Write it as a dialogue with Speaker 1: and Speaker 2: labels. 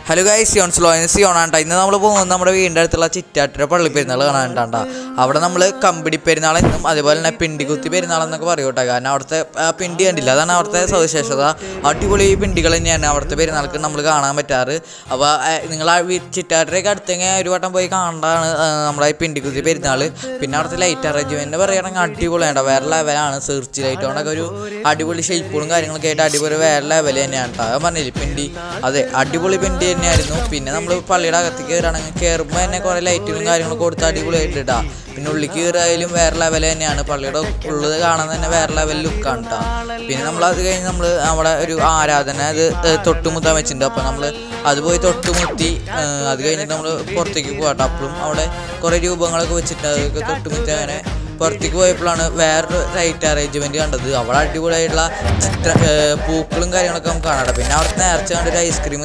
Speaker 1: Hello guys, സിയോണാണ്ട. ഇന്ന് നമ്മൾ പോകുന്നത് നമ്മുടെ വീടിൻ്റെ അടുത്തുള്ള ചിറ്റാറ്റുര പള്ളി പെരുന്നാൾ കാണാനായിട്ടാണ്ട. അവിടെ നമ്മൾ കമ്പിടി പെരുന്നാൾ എന്നും അതേപോലെ തന്നെ പിണ്ടികുത്തി പെരുന്നാൾ എന്നൊക്കെ പറയും കേട്ടോ. കാരണം അവിടുത്തെ പിണ്ടി കണ്ടില്ല, അതാണ് അവിടുത്തെ സവിശേഷത. അടിപൊളി പിണ്ടികൾ തന്നെയാണ് അവിടുത്തെ പെരുന്നാൾക്ക് നമ്മൾ കാണാൻ പറ്റാറ്. അപ്പോൾ നിങ്ങൾ ആ ചിറ്റാറ്റുരയൊക്കെ അടുത്തെങ്കിൽ ഒരു വട്ടം പോയി കാണേണ്ടതാണ് നമ്മുടെ പിണ്ടികുത്തി പെരുന്നാൾ. പിന്നെ അവിടുത്തെ ലൈറ്റ് അറേഞ്ച്മെൻറ്റ് പറയുകയാണെങ്കിൽ അടിപൊളിയാണ്, വേറെ ലെവലാണ്. സെർച്ച് ലൈറ്റ് കൊണ്ടൊക്കെ ഒരു അടിപൊളി ഷേപ്പുകളും കാര്യങ്ങളൊക്കെ ആയിട്ട് അടിപൊളി വേറെ ലെവൽ തന്നെയാണ് കേട്ടോ. അത് പറഞ്ഞില്ലേ പിണ്ടി, അതെ അടിപൊളി പിണ്ടി തന്നെയായിരുന്നു. പിന്നെ നമ്മൾ പള്ളിയുടെ അകത്തേക്ക് കയറുകയാണെങ്കിൽ കയറുമ്പോൾ തന്നെ കുറേ ലൈറ്റുകളും കാര്യങ്ങളും കൊടുത്ത് അടിപൊളിയായിട്ട് ഇട്ടാ. പിന്നെ ഉള്ളിലേക്ക് കയറിയാലും വേറെ ലെവൽ തന്നെയാണ്. പള്ളിയുടെ ഉള്ളത് കാണാൻ തന്നെ വേറെ ലെവൽ ലുക്കാണ് കേട്ടോ. പിന്നെ നമ്മൾ അത് കഴിഞ്ഞ് നമ്മൾ അവിടെ ഒരു ആരാധന അത് തൊട്ടുമുത്താൻ വെച്ചിട്ടുണ്ട്. അപ്പോൾ നമ്മൾ അത് പോയി തൊട്ടുമുത്തി അത് കഴിഞ്ഞിട്ട് നമ്മൾ പുറത്തേക്ക് പോകട്ടെ. അപ്പോഴും അവിടെ കുറേ രൂപങ്ങളൊക്കെ വെച്ചിട്ട് അതൊക്കെ തൊട്ടുമുത്തി അങ്ങനെ പുറത്തേക്ക് പോയപ്പോഴാണ് വേറൊരു ലൈറ്റ് അറേഞ്ച്മെൻറ്റ് കണ്ടത്. അവിടെ അടിപൊളിയായിട്ടുള്ള പൂക്കളും കാര്യങ്ങളൊക്കെ നമുക്ക് കാണാം. പിന്നെ അവിടുത്തെ നേർച്ച കണ്ടൊരു ഐസ്ക്രീം